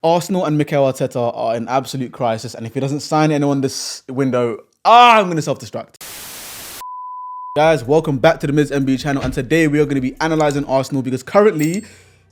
Arsenal and Mikel Arteta are in absolute crisis, and if he doesn't sign anyone this window, I'm going to self-destruct. Guys, welcome back to the Miz MB channel, and today we are going to be analysing Arsenal because currently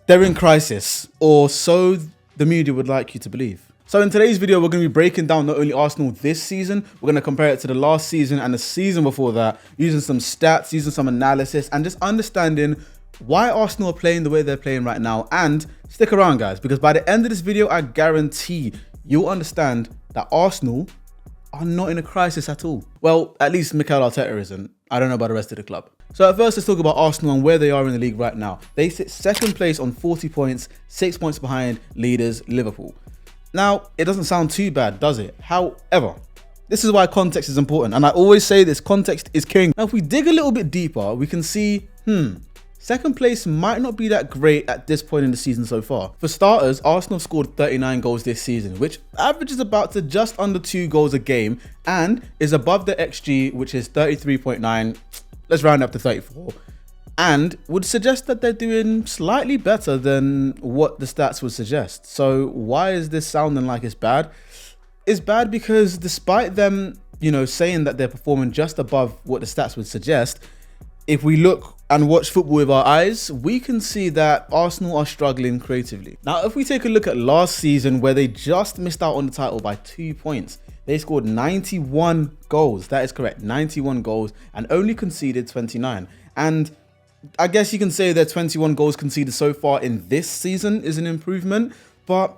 they're in crisis, or so the media would like you to believe. So in today's video, we're going to be breaking down not only Arsenal this season, we're going to compare it to the last season and the season before that, using some stats, using some analysis, and just understanding why Arsenal are playing the way they're playing right now. And stick around, guys, because by the end of this video, I guarantee you'll understand that Arsenal are not in a crisis at all. Well, at least Mikel Arteta isn't. I don't know about the rest of the club. So at first, let's talk about Arsenal and where they are in the league right now. They sit second place on 40 points, 6 points behind leaders Liverpool. Now, it doesn't sound too bad, does it? However, this is why context is important. And I always say this, context is king. Now, if we dig a little bit deeper, we can see, second place might not be that great at this point in the season so far. For starters, Arsenal scored 39 goals this season, which averages about to just under 2 goals a game and is above the XG, which is 33.9. Let's round up to 34. And would suggest that they're doing slightly better than what the stats would suggest. So why is this sounding like it's bad? It's bad because despite them, saying that they're performing just above what the stats would suggest, if we look and watch football with our eyes, we can see that Arsenal are struggling creatively. Now, if we take a look at last season where they just missed out on the title by 2 points, they scored 91 goals. That is correct, 91 goals, and only conceded 29. And I guess you can say that 21 goals conceded so far in this season is an improvement, but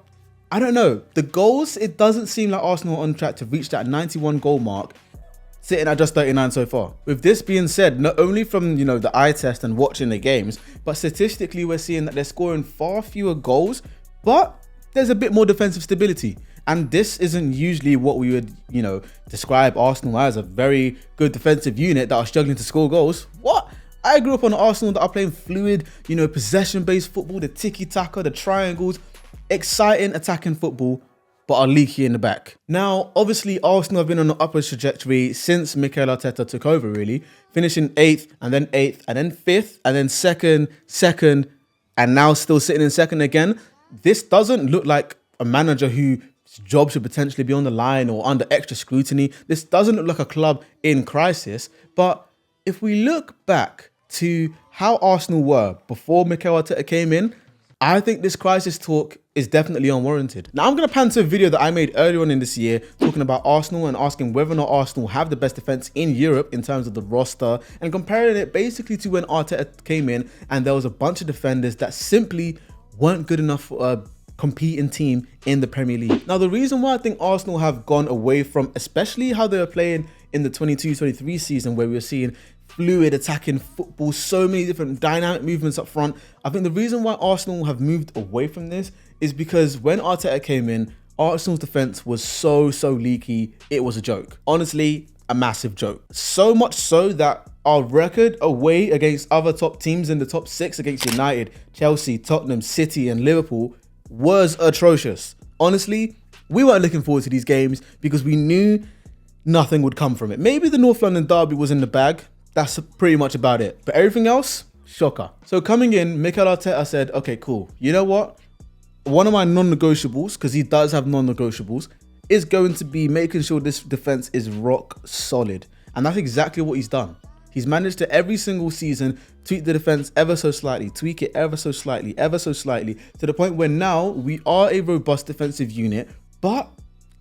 I don't know. The goals, it doesn't seem like Arsenal are on track to reach that 91 goal mark, sitting at just 39 so far. With this being said, not only from the eye test and watching the games, but statistically we're seeing that they're scoring far fewer goals, but there's a bit more defensive stability. And this isn't usually what we would, describe Arsenal as, a very good defensive unit that are struggling to score goals. What? I grew up on Arsenal that are playing fluid, possession-based football, the tiki-taka, the triangles, exciting attacking football, but are leaky in the back. Now, obviously, Arsenal have been on an upward trajectory since Mikel Arteta took over, really, finishing 8th, and then 8th, and then 5th, and then 2nd, and now still sitting in 2nd again. This doesn't look like a manager whose job should potentially be on the line or under extra scrutiny. This doesn't look like a club in crisis, but if we look back to how Arsenal were before Mikel Arteta came in, I think this crisis talk is definitely unwarranted. Now, I'm going to pan to a video that I made earlier on in this year talking about Arsenal and asking whether or not Arsenal have the best defense in Europe in terms of the roster, and comparing it basically to when Arteta came in and there was a bunch of defenders that simply weren't good enough for a competing team in the Premier League. Now, the reason why I think Arsenal have gone away from, especially how they were playing in the 22-23 season, where we were seeing fluid attacking football, so many different dynamic movements up front. I think the reason why Arsenal have moved away from this is because when Arteta came in, Arsenal's defense was so leaky, it was a joke. Honestly, a massive joke. So much so that our record away against other top teams in the top 6 against United, Chelsea, Tottenham, City, and Liverpool was atrocious. Honestly, we weren't looking forward to these games because we knew nothing would come from it. Maybe the North London derby was in the bag. That's pretty much about it. But everything else, shocker. So coming in, Mikel Arteta said, okay, cool. You know what? One of my non-negotiables, because he does have non-negotiables, is going to be making sure this defense is rock solid. And that's exactly what he's done. He's managed to every single season tweak the defense ever so slightly, tweak it ever so slightly, to the point where now we are a robust defensive unit, but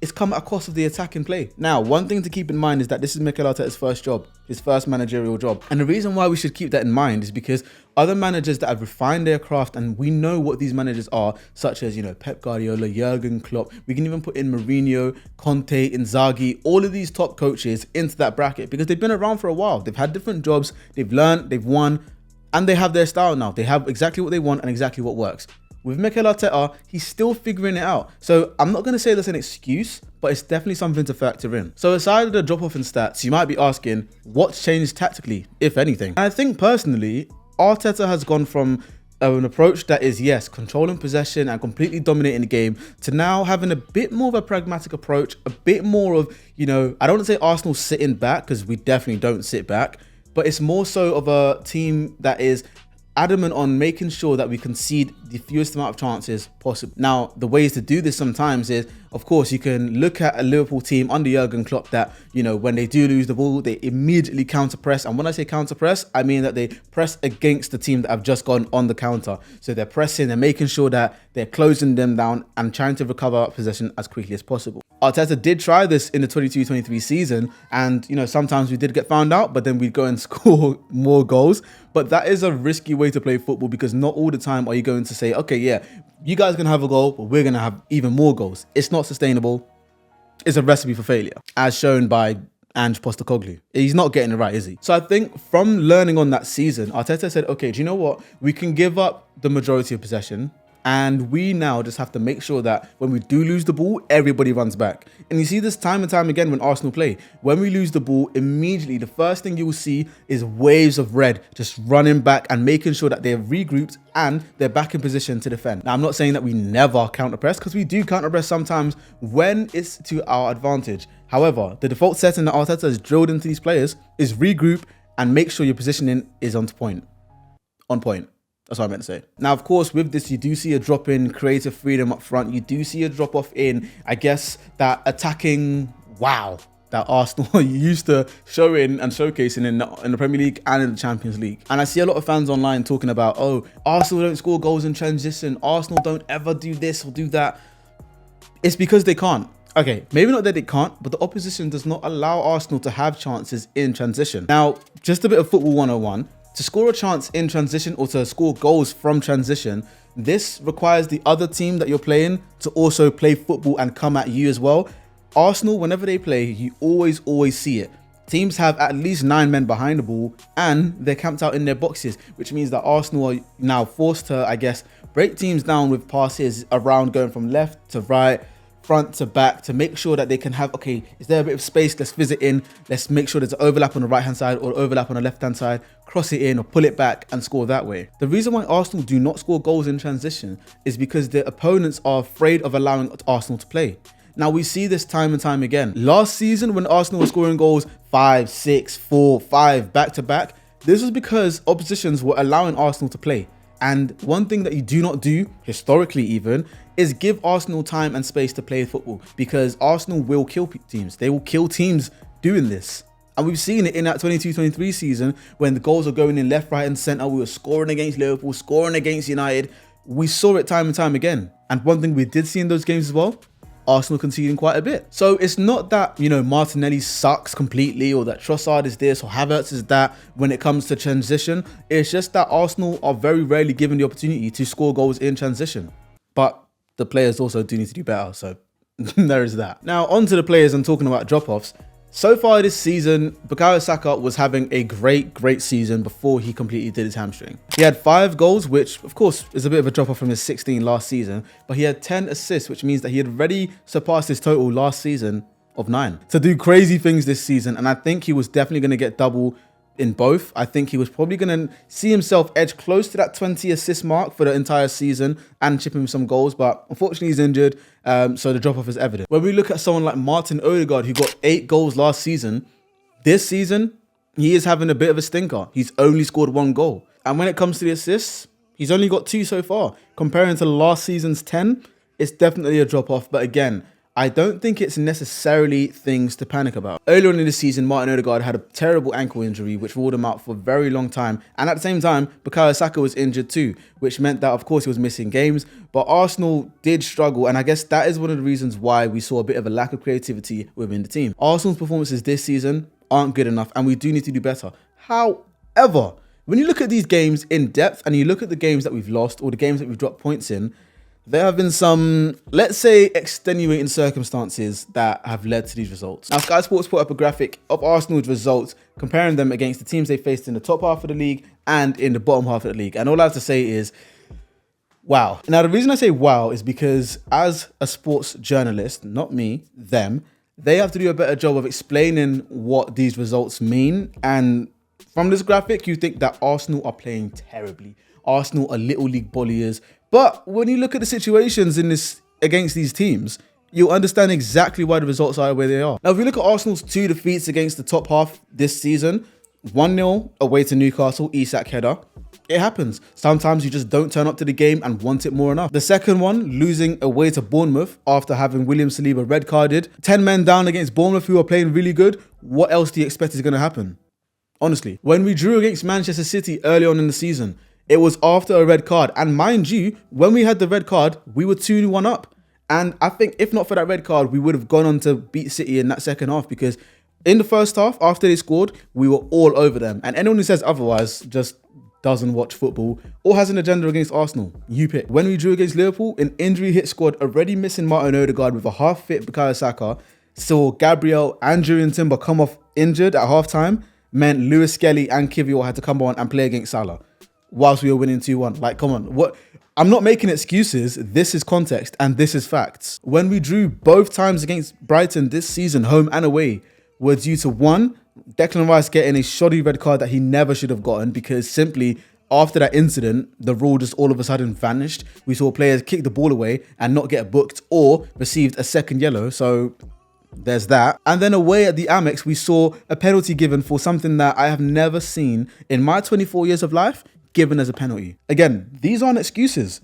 it's come at a cost of the attacking play. Now, one thing to keep in mind is that this is Mikel Arteta's first job, his first managerial job. And the reason why we should keep that in mind is because other managers that have refined their craft, and we know what these managers are, such as, Pep Guardiola, Jurgen Klopp, we can even put in Mourinho, Conte, Inzaghi, all of these top coaches into that bracket because they've been around for a while. They've had different jobs, they've learned, they've won, and they have their style now. They have exactly what they want and exactly what works. With Mikel Arteta, he's still figuring it out. So I'm not going to say that's an excuse, but it's definitely something to factor in. So aside of the drop-off in stats, you might be asking, what's changed tactically, if anything? And I think personally, Arteta has gone from an approach that is, yes, controlling possession and completely dominating the game, to now having a bit more of a pragmatic approach, a bit more of, I don't want to say Arsenal sitting back, because we definitely don't sit back, but it's more so of a team that is adamant on making sure that we concede the fewest amount of chances possible. Now, the ways to do this sometimes is, of course, you can look at a Liverpool team under Jurgen Klopp that, you know, when they do lose the ball, they immediately counter press. And when I say counter press, I mean that they press against the team that have just gone on the counter. So they're pressing, they're making sure that they're closing them down and trying to recover possession as quickly as possible. Arteta did try this in the 22-23 season, and you know, sometimes we did get found out, but then we'd go and score more goals. But that is a risky way to play football, because not all the time are you going to say, okay, yeah, you guys can have a goal, but we're going to have even more goals. It's not sustainable. It's a recipe for failure, as shown by Ange Postecoglou. He's not getting it right, is he? So I think from learning on that season, Arteta said, okay, do you know what? We can give up the majority of possession, and we now just have to make sure that when we do lose the ball, everybody runs back. And you see this time and time again when Arsenal play. When we lose the ball, immediately the first thing you will see is waves of red just running back and making sure that they're regrouped and they're back in position to defend. Now, I'm not saying that we never counter press, because we do counter press sometimes when it's to our advantage. However, the default setting that Arteta has drilled into these players is regroup and make sure your positioning is on point. On point. That's what I meant to say. Now, of course, with this, you do see a drop in creative freedom up front. You do see a drop off in, I guess, that attacking wow that Arsenal used to show in and showcasing in the Premier League and in the Champions League. And I see a lot of fans online talking about, oh, Arsenal don't score goals in transition. Arsenal don't ever do this or do that. It's because they can't. Okay, maybe not that they can't, but the opposition does not allow Arsenal to have chances in transition. Now, just a bit of football 101. To score a chance in transition or to score goals from transition, this requires the other team that you're playing to also play football and come at you as well. Arsenal, whenever they play, you always see it. Teams have at least 9 men behind the ball and they're camped out in their boxes, which means that Arsenal are now forced to, I guess, break teams down with passes around, going from left to right, front to back, to make sure that they can have, okay, is there a bit of space? Let's fizz it in. Let's make sure there's an overlap on the right hand side or overlap on the left hand side, cross it in or pull it back and score that way. The reason why Arsenal do not score goals in transition is because their opponents are afraid of allowing Arsenal to play. Now, we see this time and time again. Last season, when Arsenal was scoring goals 5, 6, 4, 5 back to back, this was because oppositions were allowing Arsenal to play. And one thing that you do not do, historically even, is give Arsenal time and space to play football, because Arsenal will kill teams. They will kill teams doing this. And we've seen it in that 22-23 season when the goals are going in left, right and centre. We were scoring against Liverpool, scoring against United. We saw it time and time again. And one thing we did see in those games as well, Arsenal conceding quite a bit. So it's not that, you know, Martinelli sucks completely or that Trossard is this or Havertz is that when it comes to transition. It's just that Arsenal are very rarely given the opportunity to score goals in transition. But the players also do need to do better. So there is that. Now, on to the players and talking about drop-offs. So far this season, Bukayo Saka was having a great season before he completely did his hamstring. He had 5 goals, which of course is a bit of a drop off from his 16 last season, but he had 10 assists, which means that he had already surpassed his total last season of 9. To do crazy things this season, and I think he was definitely going to get double in both. I think he was probably going to see himself edge close to that 20 assist mark for the entire season and chip him some goals, but unfortunately he's injured, so the drop-off is evident. When we look at someone like Martin Odegaard, who got 8 goals last season, this season, he is having a bit of a stinker. He's only scored 1 goal. And when it comes to the assists, he's only got 2 so far. Comparing to last season's 10, it's definitely a drop-off, but again, I don't think it's necessarily things to panic about. Earlier on in the season, Martin Odegaard had a terrible ankle injury, which ruled him out for a very long time. And at the same time, Bukayo Saka was injured too, which meant that, of course, he was missing games. But Arsenal did struggle. And I guess that is one of the reasons why we saw a bit of a lack of creativity within the team. Arsenal's performances this season aren't good enough, and we do need to do better. However, when you look at these games in depth and you look at the games that we've lost or the games that we've dropped points in, there have been some, let's say, extenuating circumstances that have led to these results. Now, Sky Sports put up a graphic of Arsenal's results, comparing them against the teams they faced in the top half of the league and in the bottom half of the league. And all I have to say is, wow. Now, the reason I say wow is because as a sports journalist, not me, them, they have to do a better job of explaining what these results mean. And from this graphic, you think that Arsenal are playing terribly. Arsenal are little league bulliers. But when you look at the situations in this against these teams, you'll understand exactly why the results are where they are. Now, if you look at Arsenal's 2 defeats against the top half this season, 1-0 away to Newcastle, Isak header. It happens. Sometimes you just don't turn up to the game and want it more enough. The second one, losing away to Bournemouth after having William Saliba red carded. 10 men down against Bournemouth who are playing really good. What else do you expect is going to happen? Honestly, when we drew against Manchester City early on in the season, it was after a red card. And mind you, when we had the red card, we were 2-1 up. And I think if not for that red card, we would have gone on to beat City in that second half, because in the first half, after they scored, we were all over them. And anyone who says otherwise just doesn't watch football or has an agenda against Arsenal. You pick. When we drew against Liverpool, an injury hit squad already missing Martin Odegaard with a half-fit Bukayo Saka, saw Gabriel and Julian Timber come off injured at half-time, meant Lewis Skelly and Kivior had to come on and play against Salah whilst we were winning 2-1. Like, come on. What? I'm not making excuses. This is context and this is facts. When we drew both times against Brighton this season, home and away, were due to one, Declan Rice getting a shoddy red card that he never should have gotten, because simply after that incident, the rule just all of a sudden vanished. We saw players kick the ball away and not get booked or received a second yellow. So there's that. And then away at the Amex, we saw a penalty given for something that I have never seen in my 24 years of life given as a penalty. Again, these aren't excuses.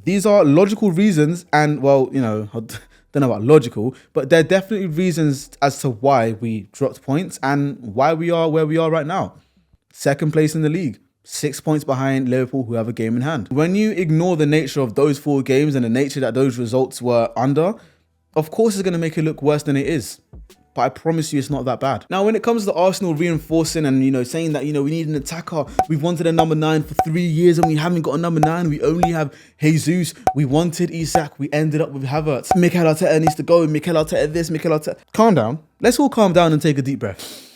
These are logical reasons, and well, you know, I don't know about logical, but they're definitely reasons as to why we dropped points and why we are where we are right now. Second place in the league, 6 points behind Liverpool, who have a game in hand. When you ignore the nature of those 4 games and the nature that those results were under, of course it's going to make it look worse than it is. But I promise you it's not that bad. Now, when it comes to Arsenal reinforcing and, you know, saying that, you know, we need an attacker. We've wanted a number 9 for 3 years and we haven't got a number 9. We only have Jesus. We wanted Isak. We ended up with Havertz. Mikel Arteta needs to go. Mikel Arteta this, Mikel Arteta. Calm down. Let's all calm down and take a deep breath.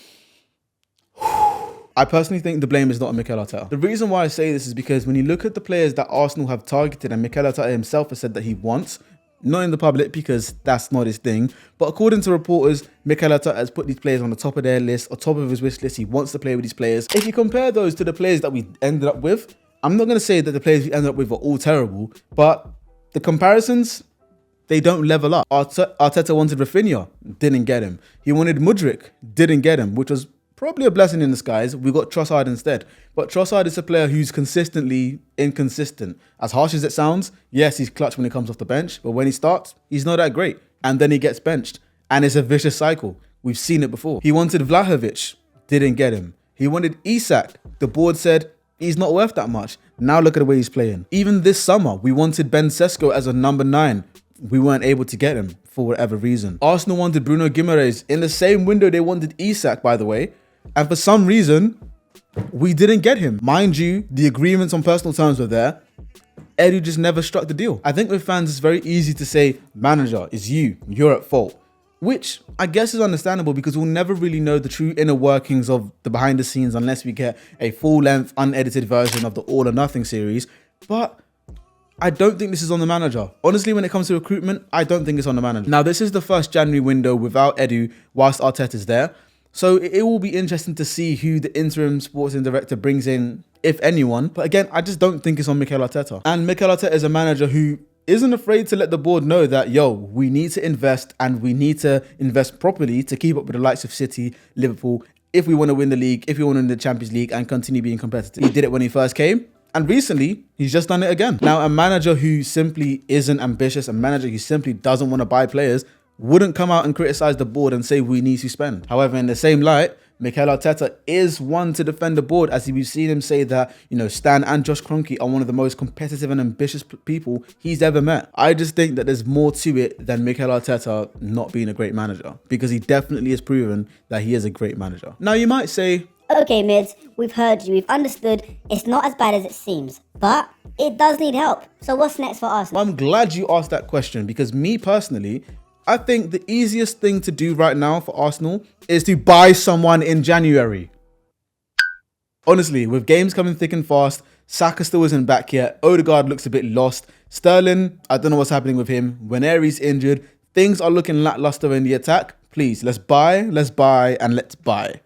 I personally think the blame is not on Mikel Arteta. The reason why I say this is because when you look at the players that Arsenal have targeted and Mikel Arteta himself has said that he wants, not in the public because that's not his thing, but according to reporters, Mikel Arteta has put these players on the top of their list, on top of his wish list. He wants to play with these players. If you compare those to the players that we ended up with, I'm not going to say that the players we ended up with are all terrible, but the comparisons, they don't level up. Arteta wanted Rafinha, didn't get him. He wanted Mudryk, didn't get him, which was probably a blessing in disguise. We got Trossard instead. But Trossard is a player who's consistently inconsistent. As harsh as it sounds, yes, he's clutch when he comes off the bench, but when he starts, he's not that great. And then he gets benched. And it's a vicious cycle. We've seen it before. He wanted Vlahovic, didn't get him. He wanted Isak. The board said, he's not worth that much. Now look at the way he's playing. Even this summer, we wanted Ben Sesko as a number 9. We weren't able to get him for whatever reason. Arsenal wanted Bruno Guimaraes. In the same window, they wanted Isak, by the way. And for some reason, we didn't get him. Mind you, the agreements on personal terms were there. Edu just never struck the deal. I think with fans, it's very easy to say, manager, it's you're at fault. Which I guess is understandable because we'll never really know the true inner workings of the behind the scenes unless we get a full-length, unedited version of the All or Nothing series. But I don't think this is on the manager. Honestly, when it comes to recruitment, I don't think it's on the manager. Now, this is the first January window without Edu whilst Arteta's there. So it will be interesting to see who the interim sporting director brings in, if anyone. But again, I just don't think it's on Mikel Arteta. And Mikel Arteta is a manager who isn't afraid to let the board know that, yo, we need to invest and we need to invest properly to keep up with the likes of City, Liverpool, if we want to win the league, if we want to win the Champions League and continue being competitive. He did it when he first came. And recently, he's just done it again. Now, a manager who simply isn't ambitious, a manager who simply doesn't want to buy players, wouldn't come out and criticize the board and say we need to spend. However, in the same light, Mikel Arteta is one to defend the board, as we've seen him say that, you know, Stan and Josh Kroenke are one of the most competitive and ambitious people he's ever met. I just think that there's more to it than Mikel Arteta not being a great manager, because he definitely has proven that he is a great manager. Now, you might say, okay, Mids, we've heard you, we've understood. It's not as bad as it seems, but it does need help. So what's next for Arsenal? I'm glad you asked that question, because me personally, I think the easiest thing to do right now for Arsenal is to buy someone in January. Honestly, with games coming thick and fast, Saka still isn't back yet. Odegaard looks a bit lost. Sterling, I don't know what's happening with him. Whenever injured, things are looking lackluster in the attack. Please, let's buy, and let's buy.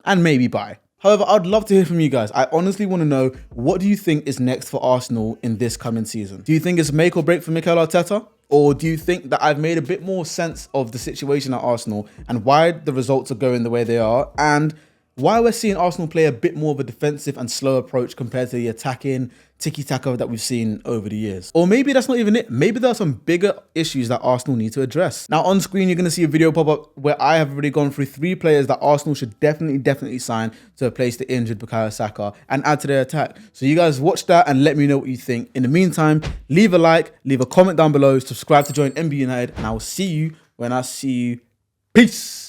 And maybe buy. However, I'd love to hear from you guys. I honestly want to know, what do you think is next for Arsenal in this coming season? Do you think it's make or break for Mikel Arteta? Or do you think that I've made a bit more sense of the situation at Arsenal and why the results are going the way they are? And why we're seeing Arsenal play a bit more of a defensive and slow approach compared to the attacking tiki-taka that we've seen over the years. Or maybe that's not even it. Maybe there are some bigger issues that Arsenal need to address. Now on screen, you're going to see a video pop up where I have already gone through 3 players that Arsenal should definitely sign to replace the injured Bukayo Saka and add to their attack. So you guys watch that and let me know what you think. In the meantime, leave a like, leave a comment down below, subscribe to join MB United, and I will see you when I see you. Peace.